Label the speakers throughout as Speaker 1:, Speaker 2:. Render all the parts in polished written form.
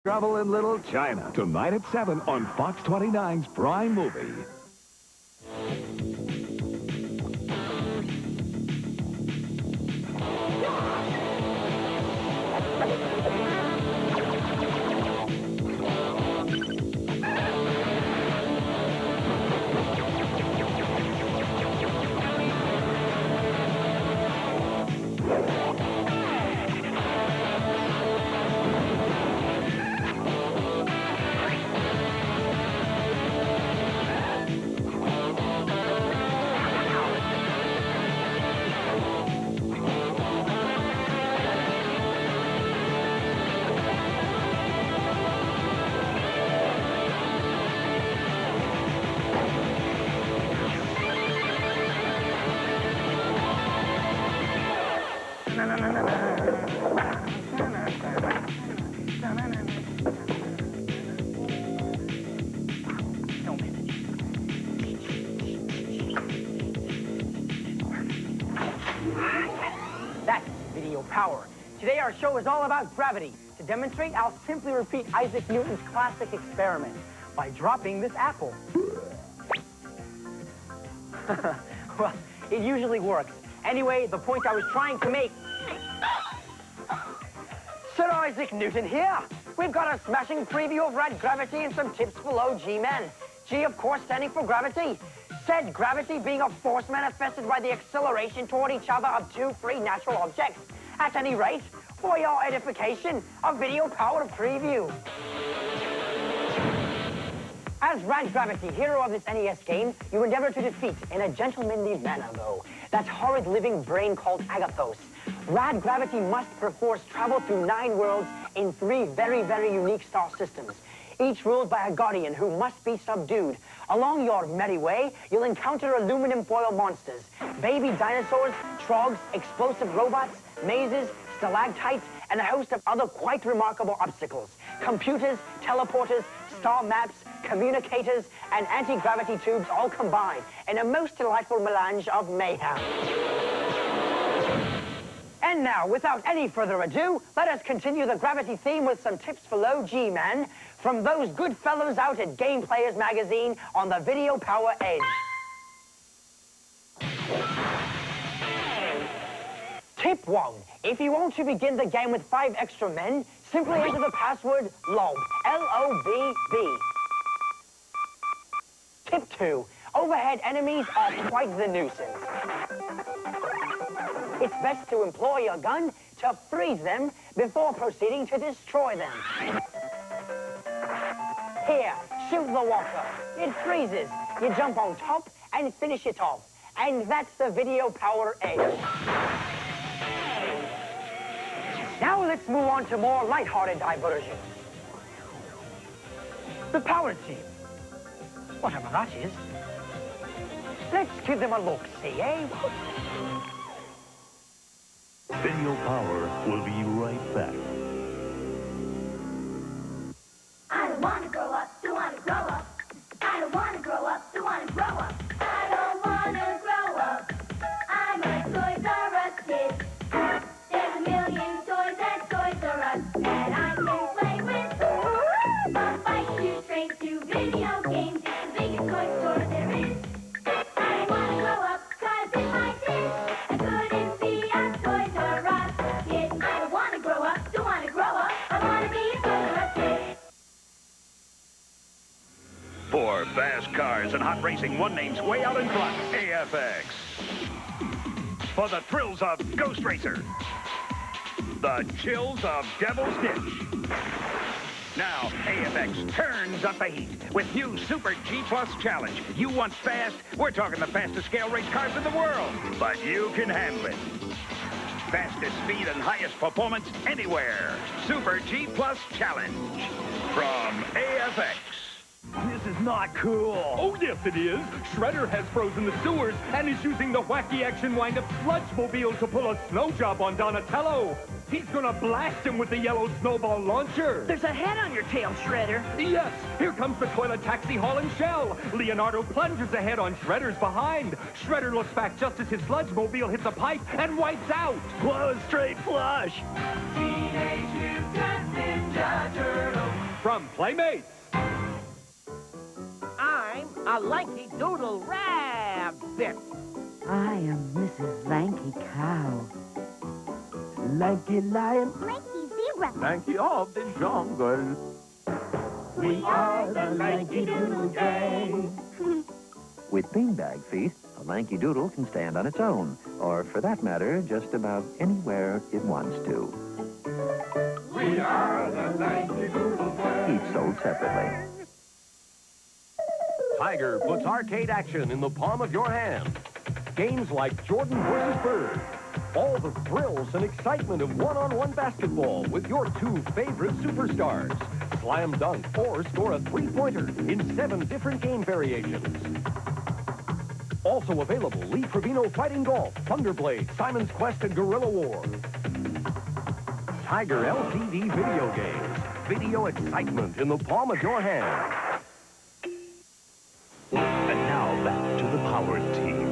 Speaker 1: Trouble in Little China. Tonight at 7 on Fox 29's Prime Movie.
Speaker 2: That's video power. Today our show is all about gravity. To demonstrate, I'll simply repeat Isaac Newton's classic experiment by dropping this apple. Well, it usually works. Anyway, the point I was trying to make... Sir Isaac Newton here. We've got a smashing preview of rad gravity and some tips for low G-men. G, of course, standing for gravity. Said gravity being a force manifested by the acceleration toward each other of two free natural objects. At any rate, for your edification, a video-powered preview. As Rad Gravity, hero of this NES game, you endeavor to defeat, in a gentlemanly manner, though, that horrid living brain called Agathos. Rad Gravity must perforce travel through 9 worlds in 3 very, very unique star systems, each ruled by a guardian who must be subdued. Along your merry way, you'll encounter aluminum foil monsters, baby dinosaurs, trogs, explosive robots, mazes, stalactites, and a host of other quite remarkable obstacles. Computers, teleporters, star maps, communicators, and anti-gravity tubes all combined in a most delightful melange of mayhem. And now, without any further ado, let us continue the gravity theme with some tips for low G-men from those good fellows out at Game Players magazine on the Video Power Edge. Tip 1. If you want to begin the game with 5 extra men, simply enter the password LOB, L-O-B-B. Tip 2. Overhead enemies are quite the nuisance. It's best to employ your gun to freeze them before proceeding to destroy them. Here, shoot the walker. It freezes. You jump on top and finish it off. And that's the Video Power Edge. Now let's move on to more lighthearted diversions. The power team. Whatever that is. Let's give them a look-see, eh?
Speaker 3: Video Power will be right back.
Speaker 4: I don't want to grow up, don't want to grow up. I don't want to grow up, don't want to grow up. I don't want to grow up. I'm a Toys R Us kid. There's a million toys at Toys R Us that I can play with. From bike to train to video games, it's the biggest toy store there is. I don't want to grow up, 'cause if I did, I couldn't be a Toys R Us kid. I don't want to grow up, don't want to grow up. I want to be a Toys R Us kid.
Speaker 5: For fast cars and hot racing, one name's way out in front, AFX. For the thrills of Ghost Racer. The chills of Devil's Ditch. Now, AFX turns up the heat with new Super G Plus Challenge. You want fast? We're talking the fastest scale race cars in the world, but you can handle it. Fastest speed and highest performance anywhere. Super G Plus Challenge from AFX.
Speaker 6: This is not cool. Oh, yes, it is. Shredder has frozen the sewers and is using the wacky action wind-up sludge-mobile to pull a snow job on Donatello. He's gonna blast him with the yellow snowball launcher.
Speaker 7: There's a head on your tail, Shredder.
Speaker 6: Yes, here comes the toilet taxi hauling shell. Leonardo plunges ahead on Shredder's behind. Shredder looks back just as his sludge-mobile hits a pipe and wipes out.
Speaker 7: Blow straight flush.
Speaker 8: Teenage Mutant Ninja Turtles.
Speaker 6: from Playmates.
Speaker 7: I'm a lanky doodle rabbit.
Speaker 8: I am Mrs. Lanky Cow.
Speaker 9: Lanky lion,
Speaker 4: Lanky zebra.
Speaker 9: lanky of the jungle.
Speaker 4: We are the Lanky Doodle Gang.
Speaker 10: With beanbag feet, a lanky doodle can stand on its own, or for that matter, just about anywhere it wants to.
Speaker 4: We are the Lanky Doodle Gang.
Speaker 10: Each sold separately.
Speaker 11: Tiger puts arcade action in the palm of your hand. Games like Jordan versus Bird. All the thrills and excitement of one-on-one basketball with your two favorite superstars. Slam dunk or score a three-pointer in 7 different game variations. Also available, Lee Trevino Fighting Golf, Thunderblade, Simon's Quest, and Guerrilla War. Tiger LCD video games. Video excitement in the palm of your hand.
Speaker 3: And now back to the Power Team.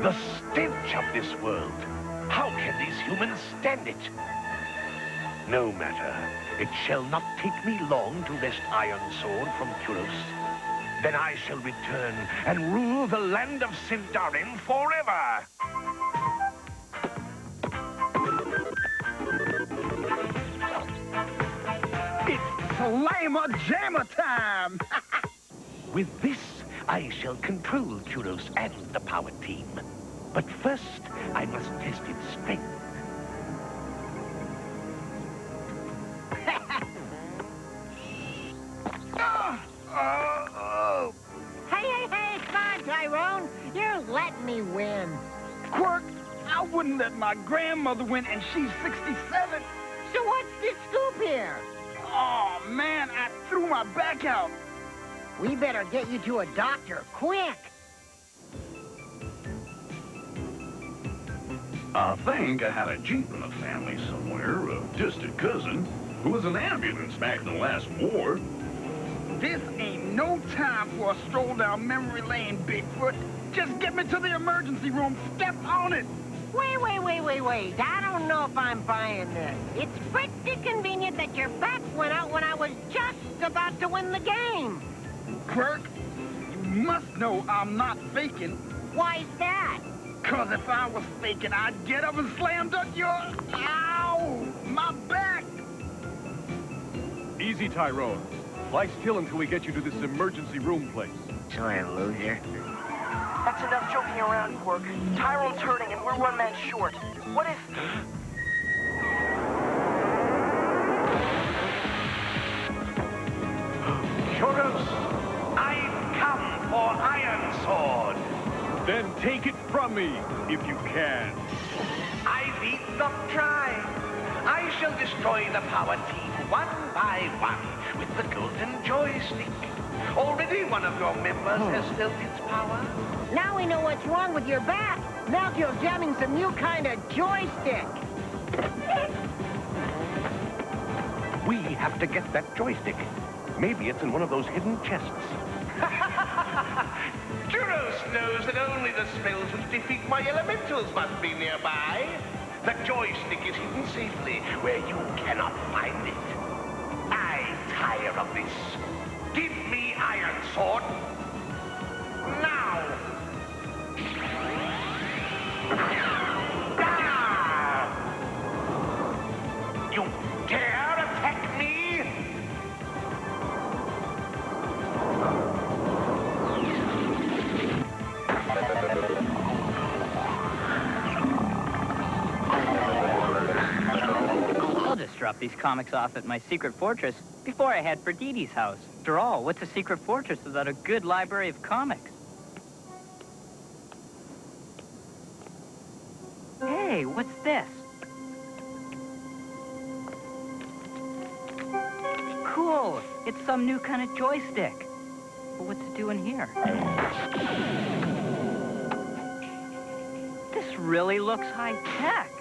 Speaker 5: The stench of this world. How can these humans stand it? No matter. It shall not take me long to wrest Iron Sword from Kuros. Then I shall return and rule the land of Sindarin forever.
Speaker 6: It's Slammer Jammer time!
Speaker 5: With this, I shall control Kuros and the Power Team. But first, I must test its strength.
Speaker 7: Hey, come on, Tyrone. You're letting me win.
Speaker 6: Quirk, I wouldn't let my grandmother win, and she's 67.
Speaker 7: So what's the scoop here?
Speaker 6: Oh, man, I threw my back out.
Speaker 7: We better get you to a doctor, quick.
Speaker 12: I think I had a Jeep in the family somewhere, a distant cousin, who was an ambulance back in the last war.
Speaker 6: This ain't no time for a stroll down memory lane, Bigfoot. Just get me to the emergency room. Step on it.
Speaker 7: Wait. I don't know if I'm buying this. It's pretty convenient that your back went out when I was just about to win the game.
Speaker 6: Quirk, you must know I'm not faking.
Speaker 7: Why's that?
Speaker 6: 'Cause if I was faking, I'd get up and slam dunk your... Ow! My back! Easy, Tyrone. Lie still until we get you to this emergency room place.
Speaker 2: Sorry, loser.
Speaker 13: That's enough joking around, Quirk. Tyrone's hurting and we're one man short. What if...
Speaker 5: Kuros, I've come for Iron Sword.
Speaker 6: Then take it from me, if you can.
Speaker 5: I need not try. I shall destroy the Power Team one by one with the golden joystick. Already one of your members has felt its power.
Speaker 7: Now we know what's wrong with your back. Now you're jamming some new kind of joystick.
Speaker 5: We have to get that joystick. Maybe it's in one of those hidden chests. Kuros knows that only the spells which defeat my elementals must be nearby. The joystick is hidden safely where you cannot find it. I tire of this. Give me Iron Sword. Now. Ah! You dare attack me?
Speaker 2: I'll destroy
Speaker 14: drop these comics off at my secret fortress before I head for Dee Dee's house. After all, what's a secret fortress without a good library of comics? Hey, what's this? Cool. It's some new kind of joystick. But what's it doing here? This really looks high-tech.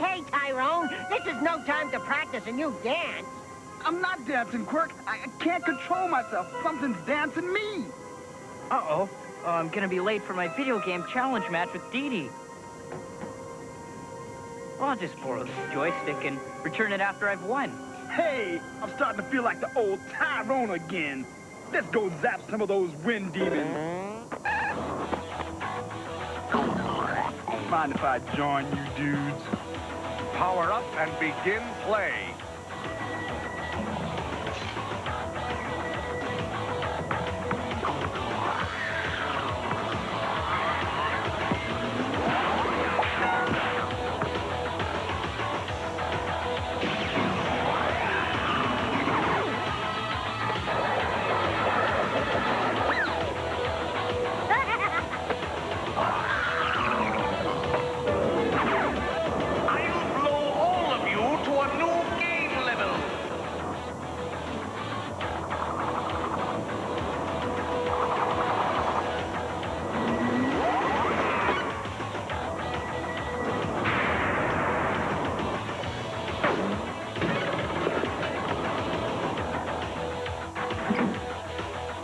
Speaker 7: Hey, Tyrone. This is no time to practice a new dance.
Speaker 15: I'm not dancing, Quirk. I can't control myself. Something's dancing me.
Speaker 14: Uh-oh. I'm gonna be late for my video game challenge match with Dee Dee. I'll just borrow this joystick and return it after I've won.
Speaker 15: Hey, I'm starting to feel like the old Tyrone again. Let's go zap some of those wind demons. Mind if I join you dudes?
Speaker 5: Power up and begin play.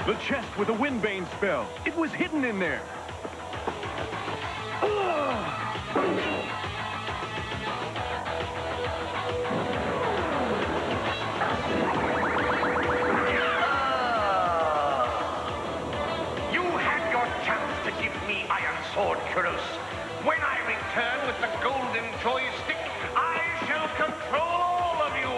Speaker 6: The chest with a windbane spell. It was hidden in there.
Speaker 5: You had your chance to give me Iron Sword, Kuros. When I return with the golden joystick, I shall control all of you.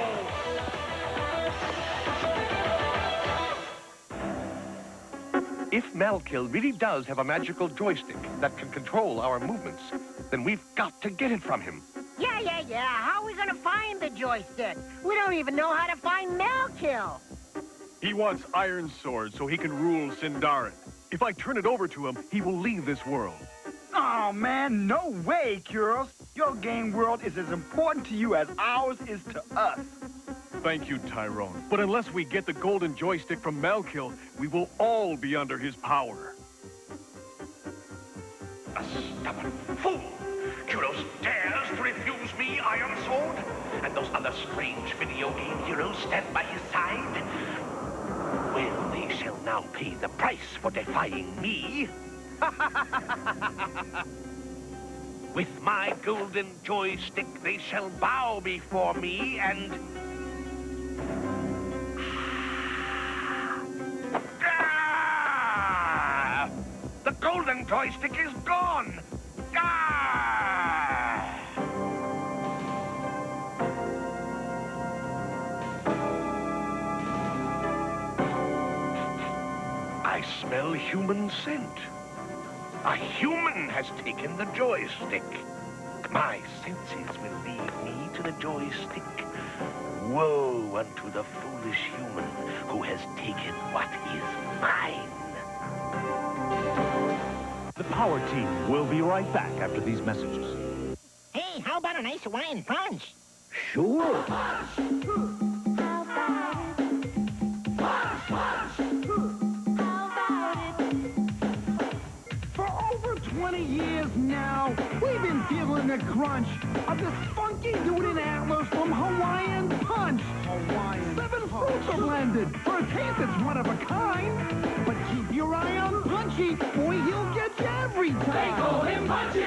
Speaker 11: If Malkill really does have a magical joystick that can control our movements, then we've got to get it from him.
Speaker 7: Yeah. How are we gonna find the joystick? We don't even know how to find Malkill.
Speaker 6: He wants Iron Sword so he can rule Sindarin. If I turn it over to him, he will leave this world.
Speaker 15: Oh, man, no way, Kuros. Your game world is as important to you as ours is to us.
Speaker 6: Thank you, Tyrone. But unless we get the golden joystick from Malkill, we will all be under his power.
Speaker 5: A stubborn fool! Kuros dares to refuse me Iron Sword? And those other strange video game heroes stand by his side? Well, they shall now pay the price for defying me. With my golden joystick, they shall bow before me and... Ah! The golden joystick is gone! Ah! I smell human scent. A human has taken the joystick. My senses will lead me to the joystick. Woe unto the foolish human who has taken what is mine.
Speaker 3: The Power Team will be right back after these messages.
Speaker 7: Hey, how about a nice Hawaiian punch?
Speaker 3: Sure.
Speaker 15: For over 20 years now, we've been feeling the crunch of this funky dude in antlers from Hawaiian Punch. 7 fruits are blended. For a taste, it's one of a kind. But keep your eye on Punchy. Boy, he'll get you every time. They call him Punchy.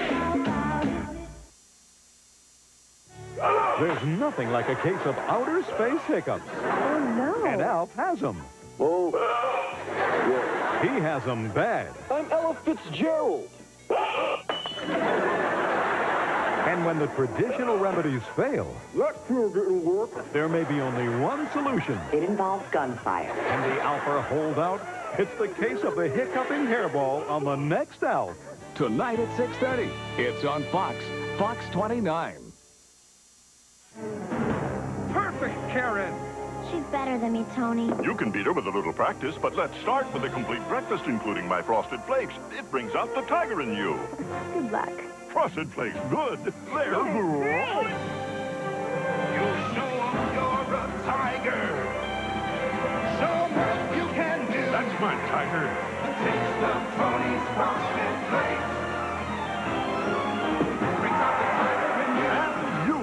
Speaker 16: There's nothing like a case of outer space hiccups.
Speaker 8: Oh, no.
Speaker 16: And Alf has them.
Speaker 9: Oh.
Speaker 16: He has them bad.
Speaker 9: I'm Ella Fitzgerald.
Speaker 16: And when the traditional remedies fail,
Speaker 15: That sure didn't work.
Speaker 16: there may be only one solution.
Speaker 17: It involves gunfire.
Speaker 16: And the Alpha holdout? It's the case of the hiccuping hairball on the next Alf.
Speaker 1: Tonight at 6:30. It's on Fox 29.
Speaker 6: Perfect, Karen.
Speaker 4: She's better than me, Tony.
Speaker 12: You can beat her with a little practice, but let's start with a complete breakfast, including my Frosted Flakes. It brings out the tiger in you.
Speaker 4: Good luck.
Speaker 12: Frosted Flakes, good. They're good.
Speaker 5: You show them you're a tiger. Show what you can do. That's my tiger. Taste of Tony's Frosted Flakes. Brings out the tiger in you.
Speaker 12: And you.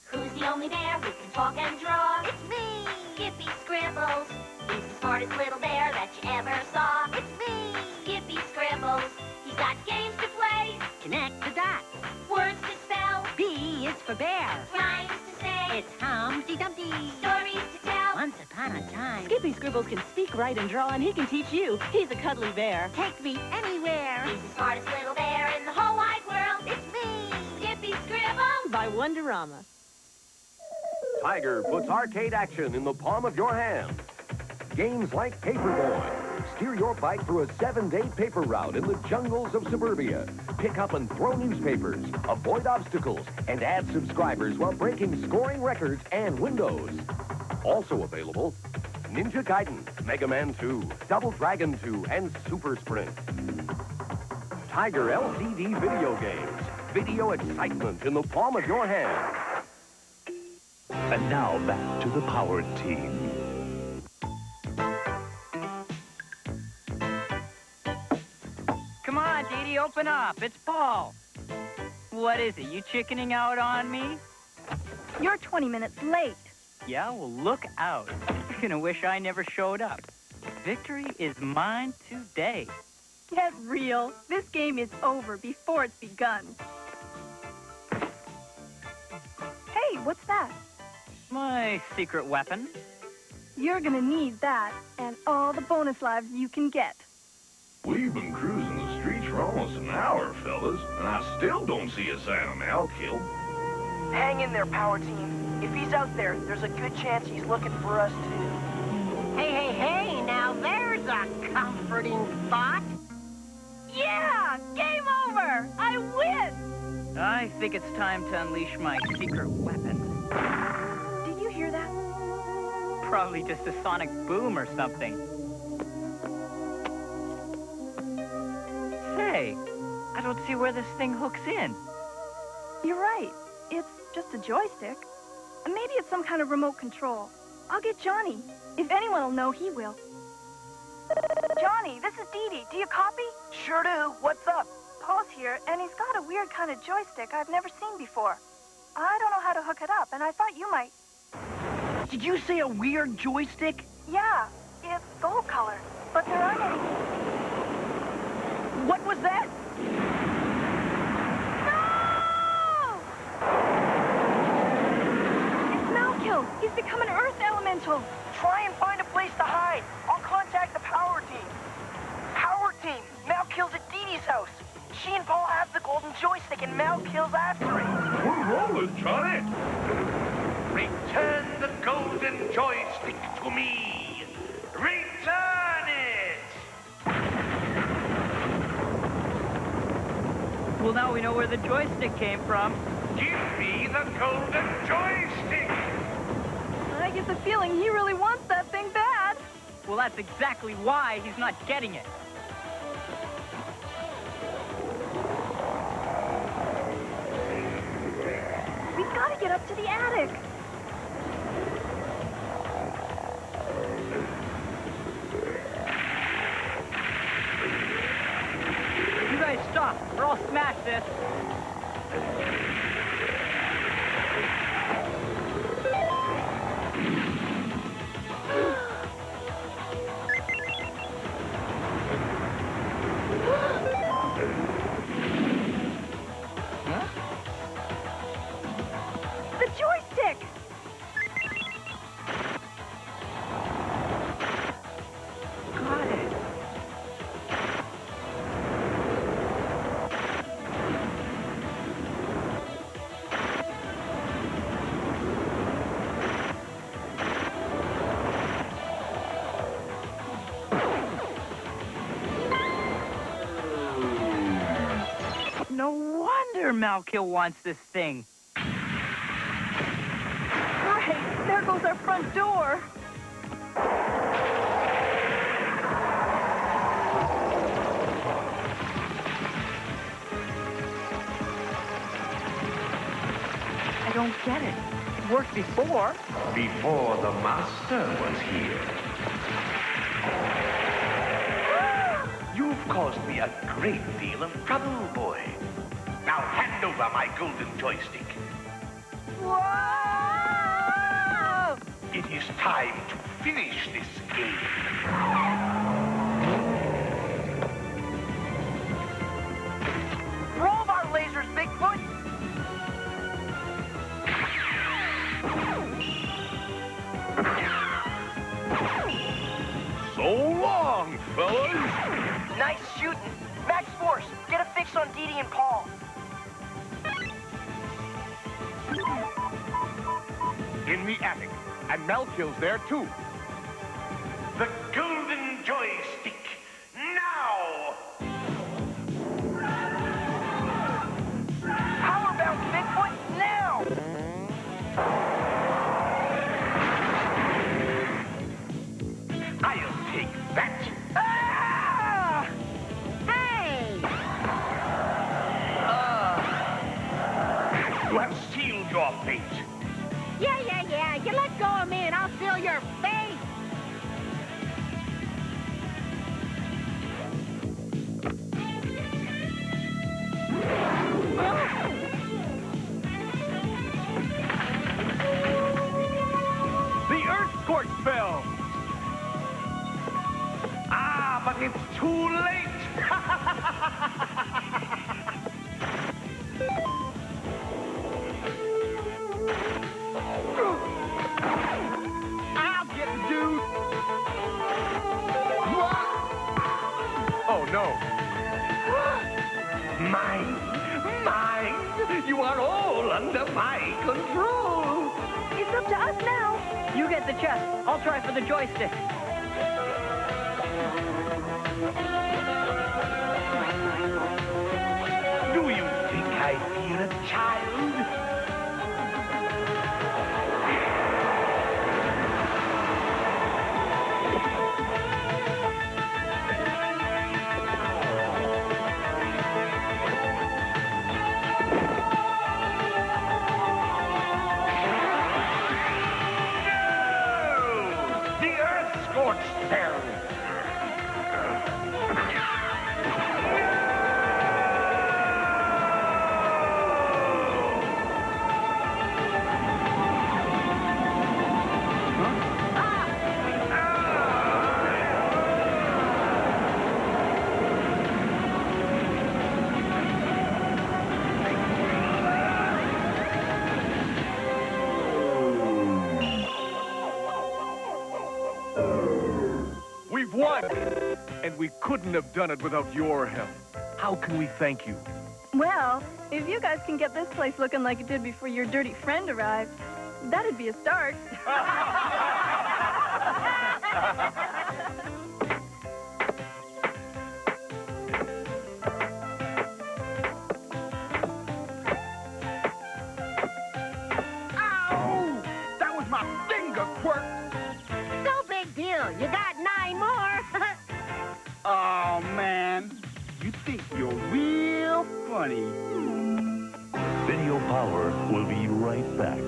Speaker 4: Who's the only bear who can talk and draw? It's me! Skippy Scribbles. He's the smartest little bear that you ever saw. It's me! Skippy Scribbles. He's got games to play.
Speaker 7: Connect the dots.
Speaker 4: Words to spell.
Speaker 7: B is for bear.
Speaker 4: Rhymes to say.
Speaker 7: It's Humpty Dumpty.
Speaker 4: Stories to tell.
Speaker 7: Once upon a time.
Speaker 18: Skippy Scribbles can speak, write, and draw, and he can teach you. He's a cuddly bear.
Speaker 7: Take me anywhere.
Speaker 4: He's the smartest little bear in the whole wide world. It's me! Skippy Scribbles.
Speaker 18: By Wonderama.
Speaker 11: Tiger puts arcade action in the palm of your hand. Games like Paperboy. Steer your bike through a 7-day paper route in the jungles of suburbia. Pick up and throw newspapers, avoid obstacles, and add subscribers while breaking scoring records and windows. Also available, Ninja Gaiden, Mega Man 2, Double Dragon 2, and Super Sprint. Tiger LCD video games. Video excitement in the palm of your hand.
Speaker 3: And now back to the Power Team.
Speaker 14: Come on, Dee Dee, open up. It's Paul. What is it? You chickening out on me?
Speaker 19: You're 20 minutes late.
Speaker 14: Yeah, well, look out. You're gonna wish I never showed up. Victory is mine today.
Speaker 19: Get real. This game is over before it's begun. Hey, what's that?
Speaker 14: My secret weapon.
Speaker 19: You're gonna need that and all the bonus lives you can get.
Speaker 12: We've been cruising the streets for almost an hour, fellas, and I still don't see a sign of Malkill.
Speaker 13: Hang in there, Power Team. If he's out there, there's a good chance he's looking for us, too.
Speaker 7: Hey, hey, hey, now there's a comforting thought.
Speaker 19: Yeah! Game over! I win!
Speaker 14: I think it's time to unleash my secret weapon.
Speaker 19: Did you hear that?
Speaker 14: Probably just a sonic boom or something. Say, I don't see where this thing hooks in.
Speaker 19: You're right. It's just a joystick. Maybe it's some kind of remote control. I'll get Johnny. If anyone will know, he will. Johnny, this is Dee Dee. Do you copy?
Speaker 13: Sure do. What's up?
Speaker 19: Paul's here, and he's got a weird kind of joystick I've never seen before. I don't know how to hook it up, and I thought you might.
Speaker 13: Did you say a weird joystick?
Speaker 19: Yeah, it's gold color, but there aren't any.
Speaker 13: What was that?
Speaker 19: No! He's become an Earth elemental.
Speaker 13: Try and find a place to hide. I'll contact the Power Team. Power Team, Malkill's at Dee Dee's house. She and Paul have the golden joystick, and Malkill's after it.
Speaker 12: We're rolling, Johnny.
Speaker 5: Return the golden joystick to me. Return it!
Speaker 14: Well, now we know where the joystick came from.
Speaker 5: Give me the golden joystick!
Speaker 19: I get the feeling he really wants that thing bad.
Speaker 14: Well, that's exactly why he's not getting it.
Speaker 19: We've got to get up to the attic.
Speaker 14: You guys stop, or I'll smash this.
Speaker 19: The joystick!
Speaker 14: Got it. Malkill wants this thing.
Speaker 19: Great, there goes our front door.
Speaker 14: I don't get it. It worked before.
Speaker 17: Before the master was here. You've caused me a great deal of trouble, boy. Now hand over my golden joystick.
Speaker 19: Whoa!
Speaker 17: It is time to finish this game.
Speaker 13: Roll of our lasers, Bigfoot!
Speaker 6: So long, fellas!
Speaker 13: Nice shooting. Max Force, get a fix on Dee Dee and Paul.
Speaker 6: In the attic. And Malkill's there, too.
Speaker 17: The golden joystick, now!
Speaker 13: Power bounce, Bigfoot, now!
Speaker 17: I'll take that.
Speaker 13: Ah!
Speaker 7: Hey!
Speaker 17: You have sealed your fate.
Speaker 7: Yeah. You let go of me and I'll seal your face.
Speaker 6: The Earth Scorch spell!
Speaker 17: Ah, but it's too late.
Speaker 6: I'll get the dude! Oh, no.
Speaker 17: Mine. You are all under my control.
Speaker 19: It's up to us now.
Speaker 14: You get the chest. I'll try for the joystick.
Speaker 17: Do you think I fear a child? The Earth Scorch spell!
Speaker 6: We've won! And we couldn't have done it without your help. How can we thank you?
Speaker 19: Well, if you guys can get this place looking like it did before your dirty friend arrived, that'd be a start.
Speaker 6: Ow! That was my finger, Quirk!
Speaker 7: No big deal. You got 9 more.
Speaker 15: Oh, man. You think you're real funny.
Speaker 3: Video Power will be right back.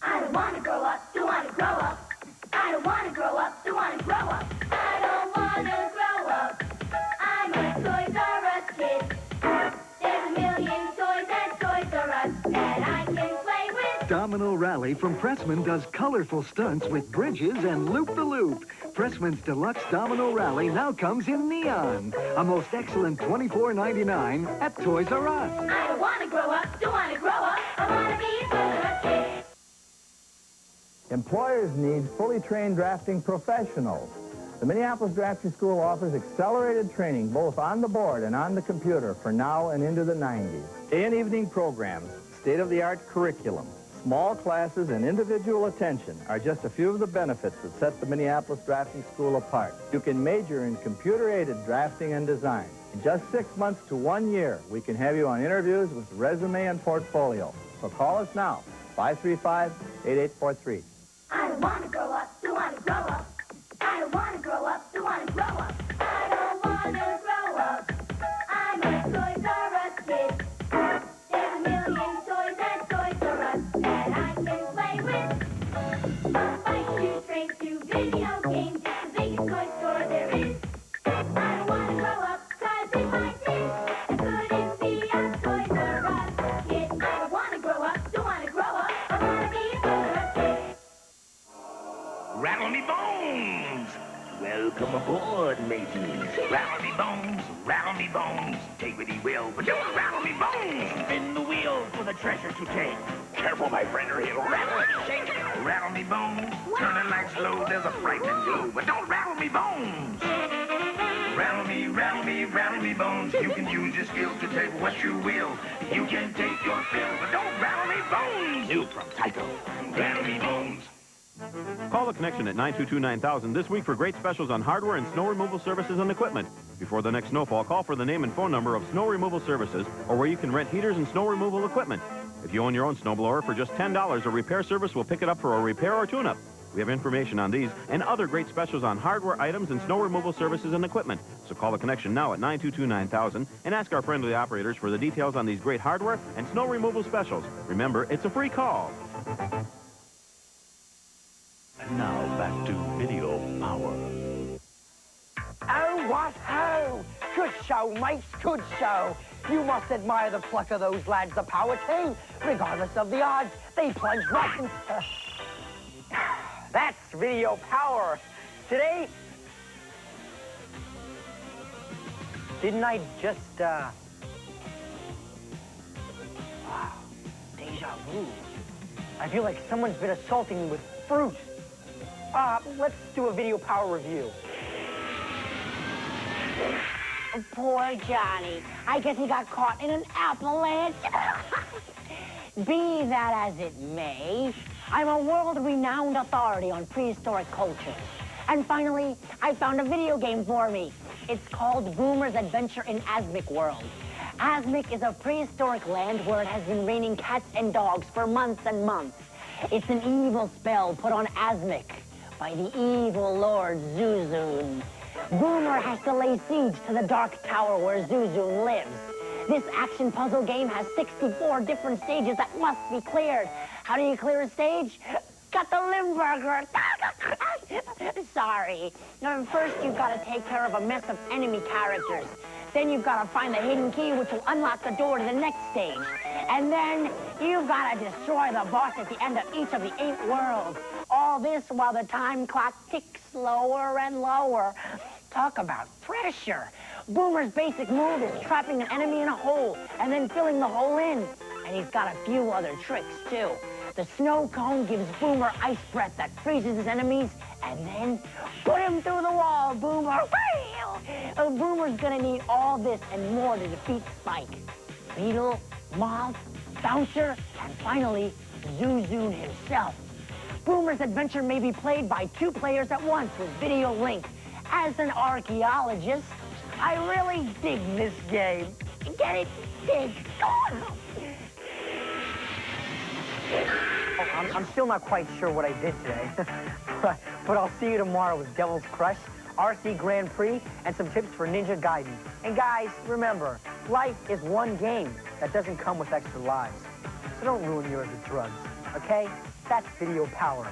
Speaker 4: I don't want to grow up, don't want to grow up. I don't want to grow up, don't want to grow up. I don't want to grow up. I'm a Toys R Us kid. There's a million toys at Toys R Us that I can play with.
Speaker 20: Domino Rally from Pressman does colorful stunts with bridges and loop-the-loop. Pressman's Deluxe Domino Rally now comes in neon. A most excellent $24.99 at Toys R Us.
Speaker 4: I don't want to grow up, don't want to grow up. I want to be a Toys R Us kid.
Speaker 21: Employers need fully trained drafting professionals. The Minneapolis Drafting School offers accelerated training both on the board and on the computer for now and into the 90s. Day and evening programs, state-of-the-art curriculum, small classes, and individual attention are just a few of the benefits that set the Minneapolis Drafting School apart. You can major in computer-aided drafting and design, In just 6 months to 1 year, we can have you on interviews with resume and portfolio. So call us now, 535-8843.
Speaker 4: I don't want to grow up, don't want to grow up. I don't want to grow up, don't want to grow up. I don't want to grow up. I'm a Toys R Us kid. There's a million toys at Toys R Us that I can play with. From bikes to trains to video games, it's the biggest toy store there is. I don't want to grow up, 'cause if I did, I couldn't be a Toys R Us kid. I don't want to grow up, don't want to grow up. I want to be a Toys R Us kid.
Speaker 17: Rattle me bones! Welcome aboard, mateys. Rattle me bones. Take what he will, but don't rattle me bones. Spin the wheel for the treasure to take. Careful, my friend, or he'll rattle and shake. Rattle me bones. Turn the lights low, there's a frightening glow, but don't rattle me bones. Rattle me bones. You can use your skills to take what you will. You can take your fill, but don't rattle me bones. New from Tyco. Rattle me bones.
Speaker 10: Call the Connection at 922-9000 this week for great specials on hardware and snow removal services and equipment. Before the next snowfall, call for the name and phone number of Snow Removal Services or where you can rent heaters and snow removal equipment. If you own your own snowblower, for just $10, a repair service will pick it up for a repair or tune-up. We have information on these and other great specials on hardware items and snow removal services and equipment. So call the Connection now at 922-9000 and ask our friendly operators for the details on these great hardware and snow removal specials. Remember, it's a free call.
Speaker 3: And now back to Video Power.
Speaker 2: Oh, what ho! Good show, mates, good show. You must admire the pluck of those lads, the power team. Regardless of the odds, they plunge right into... That's Video Power. Today... Didn't I just, Wow. Deja vu. I feel like someone's been assaulting me with fruit. Let's do a Video Power review.
Speaker 22: Poor Johnny. I guess he got caught in an avalanche. Be that as it may, I'm a world-renowned authority on prehistoric cultures. And finally, I found a video game for me. It's called Boomer's Adventure in Asmic World. Asmic is a prehistoric land where it has been raining cats and dogs for months and months. It's an evil spell put on Asmic by the evil Lord Zuzun. Boomer has to lay siege to the dark tower where Zuzun lives. This action puzzle game has 64 different stages that must be cleared. How do you clear a stage? Got the Limburger. Sorry. Now, first, you've got to take care of a mess of enemy characters. Then you've got to find the hidden key, which will unlock the door to the next stage. And then you've got to destroy the boss at the end of each of the 8 worlds. All this while the time clock ticks lower and lower. Talk about pressure. Boomer's basic move is trapping an enemy in a hole and then filling the hole in. And he's got a few other tricks, too. The snow cone gives Boomer ice breath that freezes his enemies, and then put him through the wall, Boomer. Boomer's gonna need all this and more to defeat Spike, Beetle, Moth, Bouncer, and finally, Zuzun himself. Boomer's adventure may be played by 2 players at once with video link. As an archaeologist, I really dig this game. Get it? Dig.
Speaker 2: I'm still not quite sure what I did today, but I'll see you tomorrow with Devil's Crush, RC Grand Prix, and some tips for Ninja Gaiden. And guys, remember, life is one game that doesn't come with extra lives. So don't ruin yours with drugs, okay? That's Video Power.